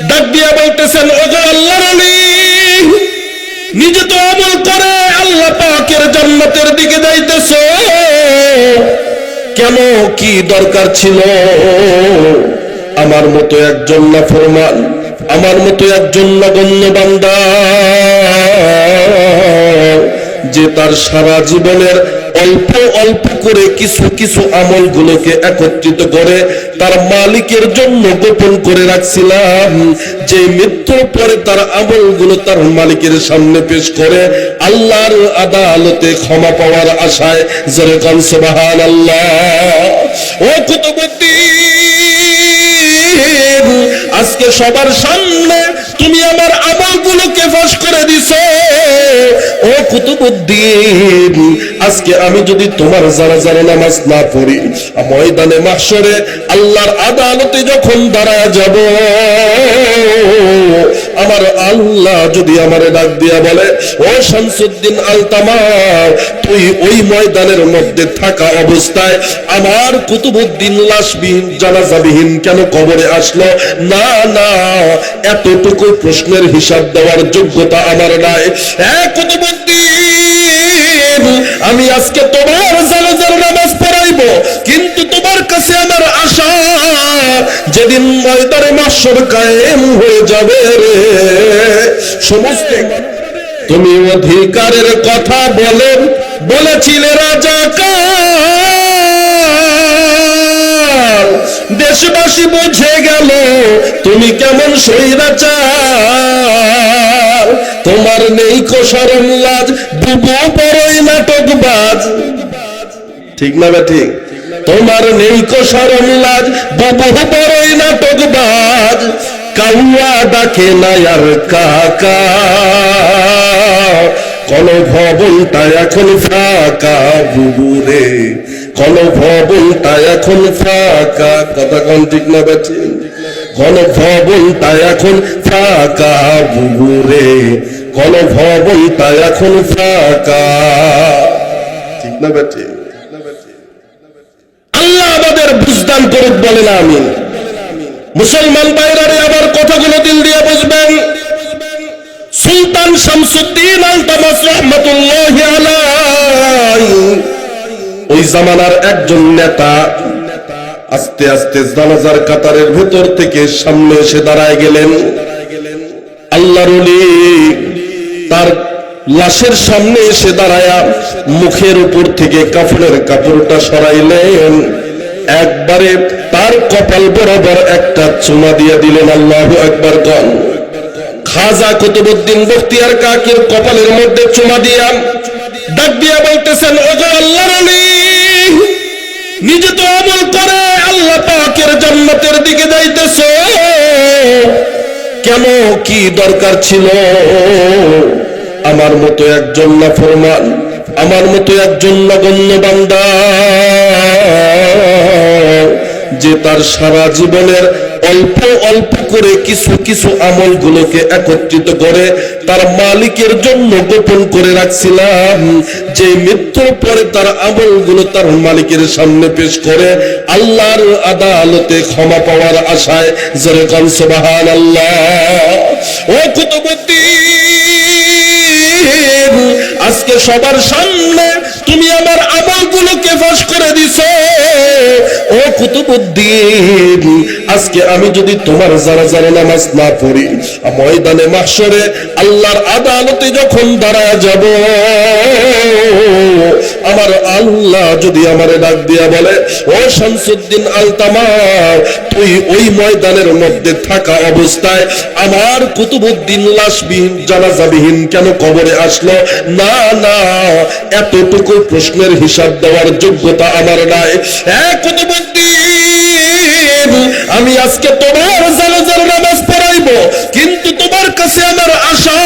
ডাক দিয়া বলতেছেন, ওগো আল্লাহর ওলি, নিজে তো আমল করে আল্লাহ পাকের জান্নাতের দিকে যাইতেছো, কেন কি দরকার ছিল আমার মতো একজন নাফরমান, আমার মতো একজন নগণ্য বান্দা যে তার সারা জীবনের অল্প অল্প করে কিছু কিছু আমলগুলোকে একত্রিত করে তার মালিকের জন্য গোপন করে রাখছিলাম, যে মৃত্যুর পরে তার আমলগুলো তার মালিকের সামনে পেশ করে আল্লাহর আদালতে ক্ষমা পাওয়ার আশায় জোরে কান সুবহানাল্লাহ। ও কুতুবুদ্দিন, আজকে সবার সামনে তুমি আমার আমলগুলোকে ফাঁস করে দিছো। ও কুতুবুদ্দিন, আজকে আমি যদি তোমার জানাজার নামাজ না পড়ি, ময়দানে মাহশরে আল্লাহর আদালতে যখন দাঁড়ায় যাব, আমার আল্লাহ যদি আমারে ডাক দিয়া বলে, ও শামসুদ্দিন আলতামার, তুই ওই ময়দানের মধ্যে থাকা অবস্থায় আমার কুতুবুদ্দিন লাশবিহীন জানাজাবিহীন কেন কবরে আসলো? না না, এতটুকু প্রশ্নের হিসাব দেওয়ার যোগ্যতা আমার নাই। কুতুবুদ্দিন, আমি আজকে তোমার জানাজার নামাজ পড়াইবো, কিন্তু তোমার কাছে আমার আশা, যেদিন ময়দানে মাহশর কায়েম হয়ে যাবে রে, সমস্ত তুমি অধিকারের কথা বলেছিলে রাজাকার, দেশবাসী বুঝে গেল তুমি কেমন স্বৈরাচার, তোমার নেই কো শরম লাজ, বুবু বড়ই নাটকবাজ। ঠিক না ঠিক? তোমার নেই কো শরম লাজ, বুবু বড়ই নাটকবাজ, কাউয়া ডাকে না আর কাকা, কোন ভবনটা এখন ফাঁকা বুবুরে, কোন ভবনটা এখন ফাঁকা। কথা কোন ঠিক না বেঠি? কোন ভবনটা এখন ফাঁকা বুবুরে, কোন ভবনটা এখন ফাঁকা। ঠিক না বেঠি? আল্লাহ আমাদের বুঝদান করুক, বলেন আমিন। মুসলমান ভাইরারে আবার কথাগুলো দিল দিয়ে বুঝবেন। সুলতান শামসুদ্দিন আলতামাস রাহমাতুল্লাহি আলাইহি ওই জামানার একজন নেতা আস্তে আস্তে জানাজার কাতারের ভেতর থেকে সামনে এসে দাঁড়ায় গেলেন। আল্লাহর ওলি তার লাশের সামনে এসে দাঁড়ায়া মুখের উপর থেকে কাফনের কাপড়টা সরাইলেন, একবারে তার কপাল বরাবর একটা চুমা দিয়ে দিলেন। আল্লাহু আকবার কন। খাজা কুতুবউদ্দিন বখতিয়ার কাকির কপালের মধ্যে চুমা দিয়া ডাক দিয়া বলতেছেন, ওগো আল্লাহর ওলি, নিজে তো আমল করে আল্লাহ পাকের জান্নাতের দিকে যাইতেছো, কেন কি দরকার ছিল আমার মতো একজন নাফরমান, আমার মতো একজন নগণ্য বান্দা যে তার সারা জীবনের অল্প অল্প করে কিছু কিছু আমলগুলোকে একত্রিত করে তার মালিকের জন্য গোপন করে রাখছিলাম, যে মৃত্যুর পরে তার আমলগুলো তার মালিকের সামনে পেশ করে আল্লাহর আদালতে ক্ষমা পাওয়ার আশায় জোরে কান সুবহানাল্লাহ। ও কুতুবউদ্দিন, আজকে সবার সামনে তুমি আমার আমলগুলোকে ফাঁস করে দিছো। ও কুতুবউদ্দিন, আজকে আমি যদি তোমার জানাজার নামাজ না পড়ি, ময়দানে মাহশরে আল্লাহর আদালতে যখন দাঁড়ায় যাব, আমার আল্লাহ যদি আমারে ডাক দিয়া বলে, ও শামসুদ্দিন আলতামার, তুই ওই ময়দানের মধ্যে থাকা অবস্থায় আমার কুতুবউদ্দিন লাশবিহীন জানাজাবিহীন কেন কবরে আসলো? না না, এতটুকু প্রশ্নের হিসাব দেওয়ার যোগ্যতা আমার নাই। কুতুবউদ্দিন, আমি আজকে তোমার জানাজার নামাজ পড়াইবো, কিন্তু তোমার কাছে আমার আশা,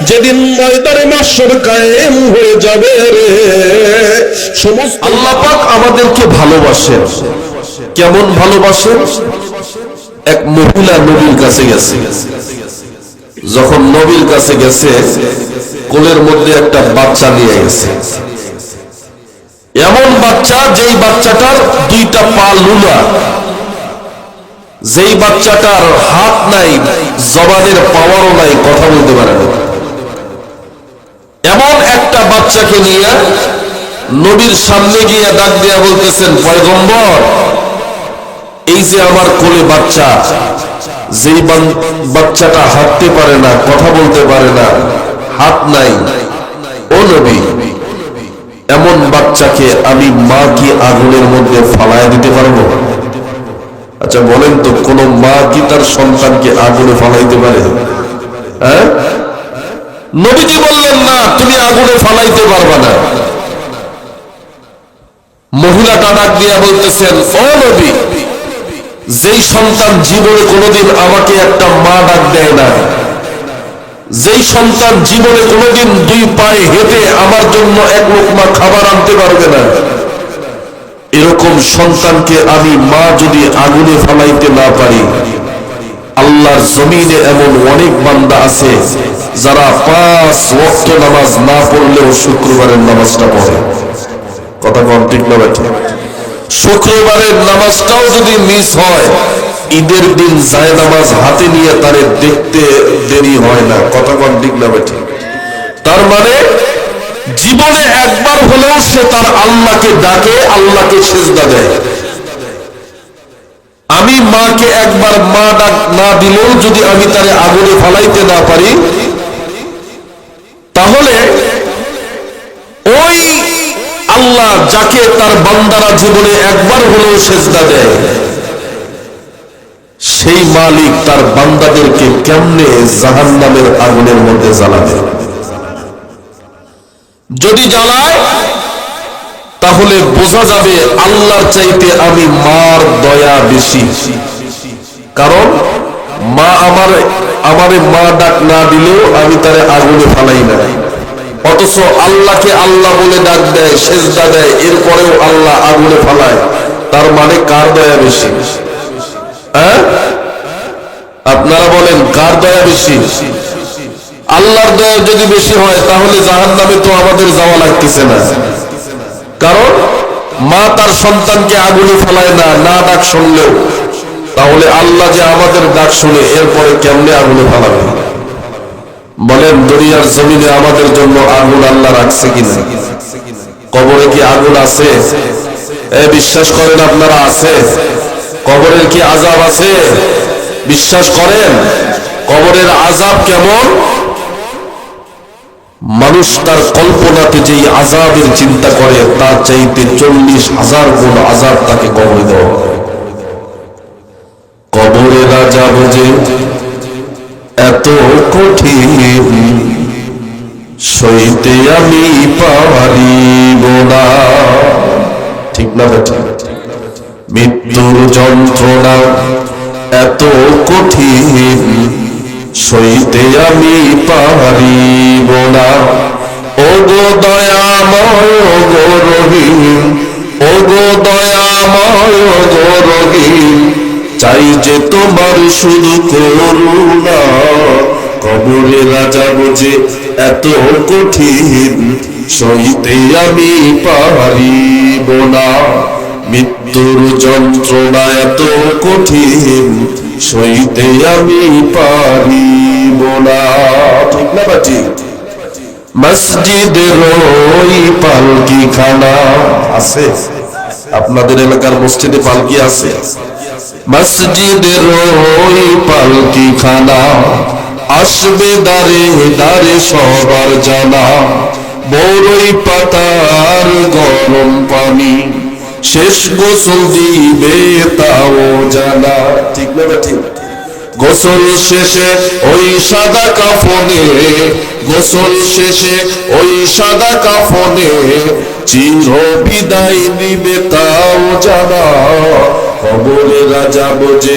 যেদিন ময়দানে মাহশর কায়েম হয়ে যাবে রে, সমস্ত আল্লাহ পাক আমাদেরকে ভালোবাসেন। কেমন ভালোবাসেন? এক মহিলা নবীর কাছে গেছে, যখন নবীর কাছে গেছে কোলের মধ্যে একটা বাচ্চা নিয়ে গেছে, এমন বাচ্চা যেই বাচ্চাটার দুইটা পা লুলা, যেই বাচ্চাটার হাত নাই, জবানের পাওয়ারও নাই, কথা বলতে পারে না, এমন একটা বাচ্চাকে নিয়ে নবীর সামনে গিয়ে ডাক দিয়া বলতেছেন, পয়গম্বর, এই যে আমার কোলে বাচ্চা, যেই বাচ্চাটা হাঁটতে পারে না, কথা বলতে পারে না, হাত নাই, ও নবী, এমন বাচ্চাকে আমি মা কি আগুনের মধ্যে ফালায় দিতে পারবো? আচ্ছা বলেন তো, কোন মা কি তার সন্তানকে আগুনে ফালাইতে পারে? হ্যাঁ? নবীজি বললেন, না, তুমি আগুনে ফালাইতে পারবা না। মহিলাটা ডাক দিয়া বলতেছেন, ও নবী, যেই সন্তান জীবনে কোনোদিন আমাকে একটা মা ডাক দেয় না, যেই সন্তান জীবনে কোনোদিন দুই পায়ে হেঁটে আমার জন্য এক লোকমা খাবার আনতে পারবে না, এরকম সন্তানকে আমি মা যদি আগুনে ফালাইতে না পারি, আল্লাহর জমিনে এমন অনেক বান্দা আছে যারা 5 ওয়াক্ত নামাজ না পড়লেও শুক্রবারের নামাজটা পড়ে। কথা কম ঠিক না বেঠে? শুক্রবারের নামাজটাও যদি মিস হয়, ঈদের দিন যায় নামাজ হাতে নিয়ে তারে দেখতে দেরি হয় না। কথা কম ঠিক না বেঠে? তার মানে জীবনে একবার হলেও সে তার আল্লাহকে ডাকে, আল্লাহকে সিজদা দেয়। আমি মাকে একবার মা ডাক না দিলেও যদি আমি তারে আগুনে ফালাইতে না পারি, তাহলে ওই আল্লাহ যাকে তার বান্দারা জীবনে একবার হলেও সিজদা দেয়, সেই মালিক তার বান্দাদেরকে কেমনে জাহান্নামের আগুনের মধ্যে জ্বালাবে? যদি জ্বালায়, তাহলে বোঝা যাবে আল্লাহর চাইতে আমি মার দয়া বেশি। কারণ মা আমারে মা ডাক না দিলেও আমি তারে আগুনে ফালাই না, অথচ আল্লাহকে আল্লাহ বলে ডাক দেয়, সিজদা দেয়, এরপরেও আল্লাহ আগুনে ফালায়। তার মানে কার দয়া বেশি? হ্যাঁ, আপনারা বলেন, কার দয়া বেশি? আল্লাহর দয়া যদি বেশি হয়, তাহলে জাহান্নামে তো আমাদের যাওয়া লাগতেছে না। কারণ মা তার সন্তানকে আগুনে ফেলায় না, না ডাক শুনলেও। তাহলে আল্লাহ যে আমাদের ডাক শুনে, এরপরে কেমনে আগুনে ফেলাবে? বলেন, দুনিয়ার জমিনে আমাদের জন্য আগুন আল্লাহ রাখছে কিনা? কবরে কি আগুন আছে? বিশ্বাস করেন আপনারা? আছে। কবরের কি আযাব আছে? বিশ্বাস করেন? কবরের আযাব কেমন? মানুষ তার কল্পনাতে যেই আযাবের চিন্তা করে, তার চাইতে 40,000 গুণ আযাব তাকে কবরে দেওয়া হয়। কবরের আযাব যে এত কঠিন, সইতে আমি পারিব না। ঠিক না বেটা? মৃত্যুর যন্ত্রণা এত কঠিন, সইতে আমি পারিব না। ও গো দয়াময় গো রহিম, ও গো দয়াময় গো রহিম, চাই যে তোমার শুধু করুণা। কবরের আযাব যে এত কঠিন, সইতে আমি পারিব না। মৃত্যুর যন্ত্রণা এত কঠিন, সইতে আমি পারিব না। ঠিক না বাটি? মসজিদের ওই পালকি খানা আছে? আপনাদের এলাকার মসজিদে পালকি আছে? মসজিদের ওই পালকি খানা, আসবে দাঁড়ে দাঁড়ে সবার জানা। বড়ই পাতার গরম পানি, শেষ গোসল দিবে তাও জানা। ঠিক না ঠিক? গোসল শেষে ওই সাদা কাফনে, গোসল শেষে ওই সাদা কাফনে, চির বিদায় নিবে তাও জানা। কবরের আযাব যে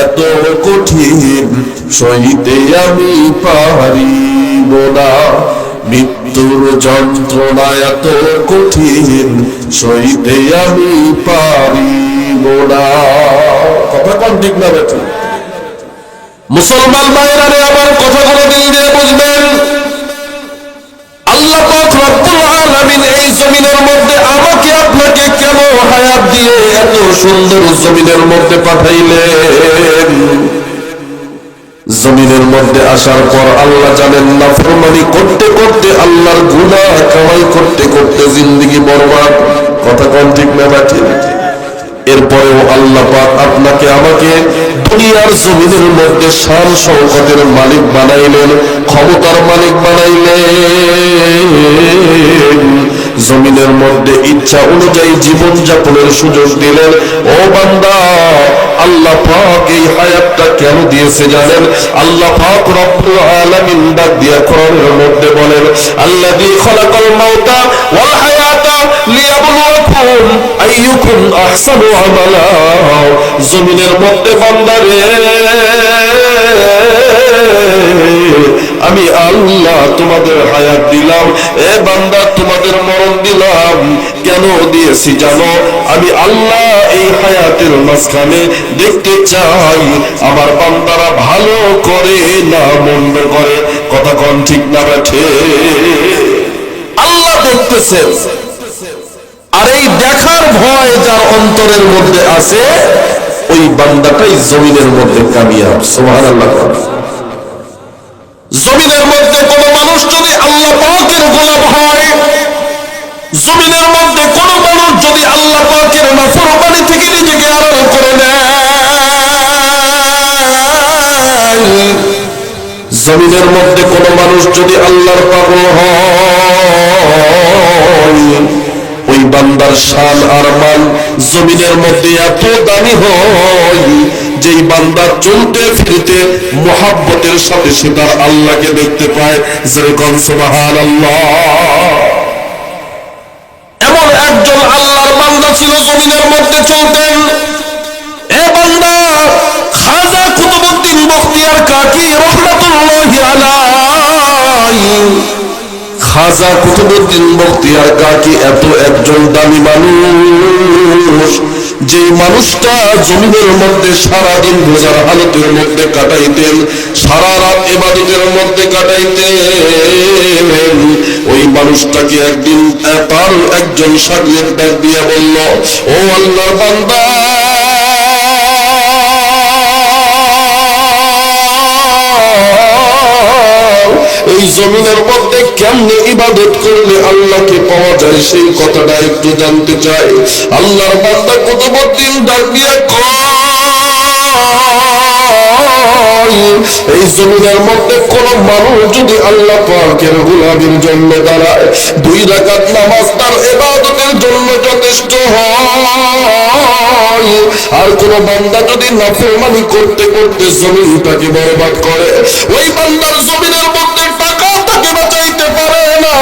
এত কঠিন, সইতে আমি পারিব না। মৃত্যুর যন্ত্রণা এত কঠিন, সইতে আমি পারিব না। কথা কোন ঠিক না বেটা? মুসলমান ভাইরা রে, আমার কথাগুলো দিল দিয়ে বুঝবেন। আল্লাহ পাক রব্বুল আলামিন এই জমিনের মধ্যে আমাকে আপনাকে কেন হায়াত দিয়ে এত সুন্দর জমিনের মধ্যে পাঠাইলেন। জমিনের মধ্যে আসার পর আল্লাহ জানেন নাফরমানি করতে করতে, আল্লাহর গুনাহ কামাই করতে করতে জিন্দেগি বরবাদ। কথা কোন ঠিক না ঠিক? এরপরেও আল্লাহ পাক আপনাকে আমাকে দুনিয়ার জমিনের মধ্যে শান শওকতের মালিক বানাইলেন, ক্ষমতার মালিক বানাইলেন, জমিনের মধ্যে ইচ্ছা অনুযায়ী জীবন যাপনের সুযোগ দিলেন। ও বান্দা, আল্লাহ পাক এই হায়াতটা কেন দিয়েছে জানেন? আল্লাহ পাক রব্বুল আলামিন ডাক দিয়ে কোরআনের মধ্যে বলেন, আল্লাযী খালাকাল মাউতা ওয়াল হায়াতা লিয়াবলুয়াকুম আইয়ুকুম আহসানু আমালা। জমিনের মধ্যে বান্দারে, আমি আল্লাহ তোমাদের হায়াত দিলাম, এ বান্দা তোমাদের মরণ দিলাম। কেন দিয়েছি জানো? আমি আল্লাহ এই হায়াতের মাঝখানে দেখতে চাই আমার বান্দারা ভালো করে না মন্দ করে। কথা কোন ঠিক না ঠিক? আল্লাহ দেখতেছেন, আর এই দেখার ভয় যার অন্তরের মধ্যে আছে ওই বান্দাটাই জমিনের মধ্যে কামিয়াব। সুবহানাল্লাহ। জমিনের মধ্যে কোন মানুষ যদি আল্লাহ পাকের গোলাম হয়, জমিনের মধ্যে কোন মানুষ যদি আল্লাহ পাকের নাফরমানি থেকে নিজেকে আড়াল করে নেয়, জমিনের মধ্যে কোন মানুষ যদি আল্লাহর পাগল হয়, ওই বান্দার শান আর মান জমিনের মধ্যে এত দামি হয় যেই বান্দা চলতে ফিরতে মুহাব্বতের সাথে সে তার আল্লাহকে দেখতে পায়। যেরকম সুবহানাল্লাহ। এমন একজন আল্লাহর বান্দা ছিল, জমিনের মধ্যে চলতেন। এ বান্দা খাজা কুতুবউদ্দিন বখতিয়ার কাকি রাহমাতুল্লাহি আলাইহি। খাজা কুতুবউদ্দিন বখতিয়ার কাকি এত একজন দামি মানুষ, যে মানুষটা জমিনের মধ্যে সারাদিন রোজার হালতের মধ্যে কাটাইতেন, সারা রাত ইবাদতের মধ্যে কাটাইতেন। ওই মানুষটাকে একদিন তার একজন শাগির্দ ডাক দিয়ে বলল, ও আল্লাহর বান্দা, এই জমিনের মধ্যে কেমনে ইবাদত করলে আল্লাহকে পাওয়া যায় সেই কথাটা একটু জানতে চাই। আল্লাহর বান্দা কুতুবউদ্দিন ডাক দিয়ে এই জমিনের মধ্যে কোন মানুষ যদি আল্লাহ পাকের গোলামীর জন্য দাঁড়ায়, 2 রাকাত নামাজ তার ইবাদতের জন্য যথেষ্ট হয়। আর কোন বান্দা যদি নাফরমানি করতে করতে জমিনটাকে বরবাদ করে, ওই বান্দার জমিনের মধ্যে টাকা তাকে বাঁচাইতে পারে না,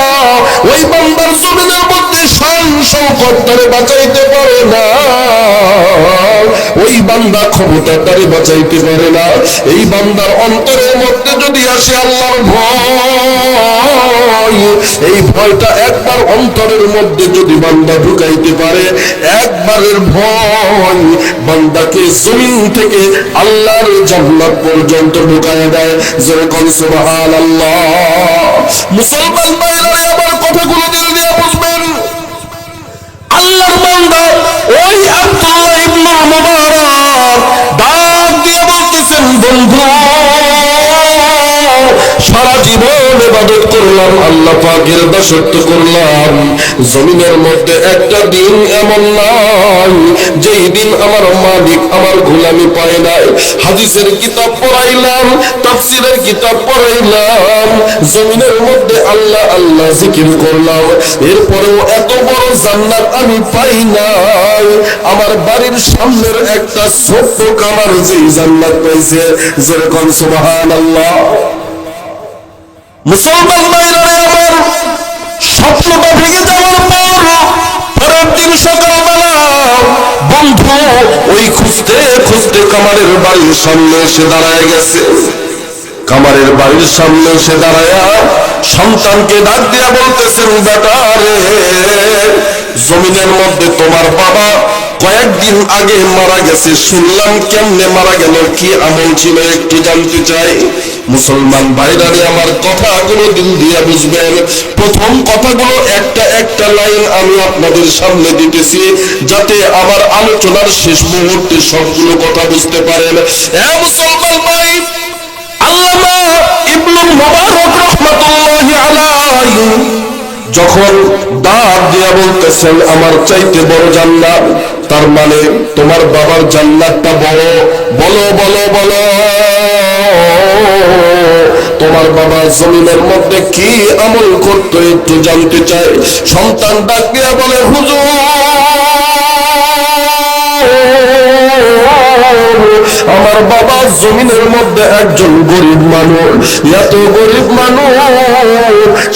ওই বান্দার জমিনের মধ্যে শান শওকত তারে বাঁচাইতে পারে না, ওই বান্দা ক্ষমতা তারে বাঁচাইতে পারে না। এই বান্দার অন্তরের মধ্যে যদি আসে আল্লাহর ভয়, এই ভয়টা একবার অন্তরের মধ্যে যদি বান্দা ঢুকাইতে পারে, একবারের ভয় বান্দাকে জমিন থেকে আল্লাহর জান্নাত পর্যন্ত ঢুকায় দেয়। যেরকম সুবহানাল্লাহ। মুসলমান ভাইরা আমার কথাগুলো দিল দিয়ে বুঝবেন। আল্লাহর বান্দা ওই আব্দুল্লাহ ইবনে মুবারক ডাক দিয়ে বলতেছেন, বন্ধু, সারা জীবন ইবাদত করলাম, আল্লাহ পাকের দাসত্ব করলাম, জমিনের মধ্যে একটা দিন এমন নাই যেই দিন আমার মালিক আমার গোলামি পায় নাই। হাদিসের কিতাব পড়াইলাম, তাফসীরের কিতাব পড়াইলাম, জমিনের মধ্যে আল্লাহ আল্লাহ জিকির করলাম, এরপরেও এত বড় জান্নাত আমি পাই নাই। আমার বাড়ির সামনের একটা ছোট্ট কামার যেই জান্নাত পাইছে। যেরকম সুবহানাল্লাহ। মুসলমান ভাইরা আমার, স্বপ্নটা ভেঙে যাওয়ার পর পরের দিন সকালবেলা বন্ধু ওই খুঁজতে খুঁজতে কামারের বাড়ির সামনে এসে দাঁড়ায় গেছে। কামারের বাড়ির সামনে এসে দাঁড়ায়া সন্তানকে ডাক দিয়া বলতেছেন, বেটা রে, জমিনের মধ্যে তোমার বাবা কয়েকদিন আগে মারা গেছে, শুনলাম কেমনে মারা গেল, কি আমল ছিল একটু জানতে চাই। মুসলমান ভাইরারে আমার কথাগুলো দিল দিয়ে বুঝবেন। প্রথম কথাগুলো একটা একটা লাইন আমি আপনাদের সামনে দিতেছি, যাতে আমার আলোচনার শেষ মুহূর্তে সবগুলো কথা বুঝতে পারেন। মুসলমান ভাই, আল্লামা ইবনুল মুবারক রাহমাতুল্লাহি আলাইহি যখন ডাক দিয়া বলতেছেন আমার চাইতে বড় জান্নাত, তার মানে তোমার বাবার জান্নাতটা বড়। বলো বলো বলো, তোমার বাবা জমিনের মধ্যে কি আমল করতো একটু জানতে চাই। সন্তান ডাক দিয়া বলে, হুজুর আমার বাবা জমিনের মধ্যে একজন গরিব মানুষ, এত গরিব মানুষ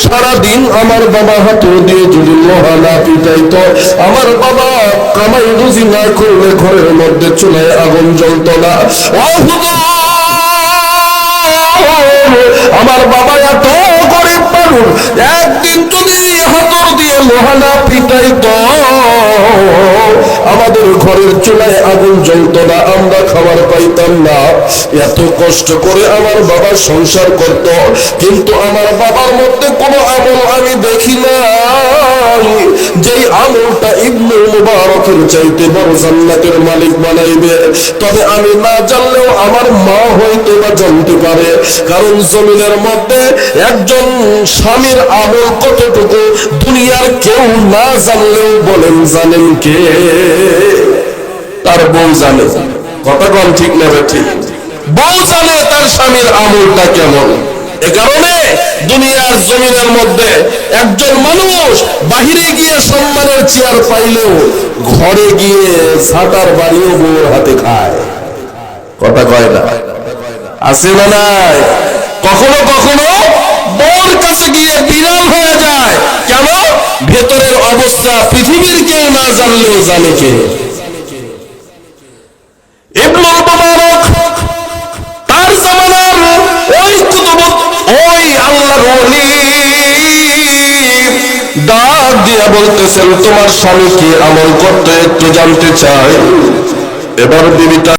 সারাদিন আমার বাবা হাতে দিয়ে যদি লোহা না পিটাইতো, আমার বাবা কামাই রুজি না করলে ঘরের মধ্যে চুলায় আগুন জ্বলত না। আমার বাবা এত গরিব মানুষ, একদিন যদি হাতর দিয়ে লোহা না পিটাইতো আমাদের ঘরের চুলায় আগুন জ্বলত না, আমরা খাবার পাইতাম না। এত কষ্ট করে আমার বাবা সংসার করত, কিন্তু আমার বাবার মধ্যে কোনো আমল আমি দেখি না যেই আমলটা ইবনুল মুবারকের চাইতে বড় জান্নাতের মালিক বানাইবে। তবে আমি না জানলেও আমার মা হয়তো বা জানতে পারে, কারণ জমিনের মধ্যে একজন স্বামীর আমল কতটুকু দুনিয়ার কেউ না জানলেও বলেন জানেন কে? তার বউ জানে। কথা কম ঠিক না ঠিক? বউ জানে তার স্বামীর আমলটা কেমন। এ কারণে দুনিয়ার জমিনের মধ্যে একজন মানুষ বাহিরে গিয়ে সম্মানের চেয়ার পাইলেও ঘরে গিয়ে ঝাঁটার বাড়িও বউর হাতে খায়। কথা কয় না? আছে না নাই? কখনো কখনো বউর কাছে গিয়ে বিড়াল হয়ে যায়। কেন? ভেতরের অবস্থা পৃথিবীর কেউ না জানলেও জানে কে? ইবনুল মুবারক তার জামানার ওই কুতুব, ওই আল্লাহর ওলি ডাক দিয়া বলতেছেন তোমার স্বামী কি আমল করতে একটু জানতে চাই। এবার বিবিটা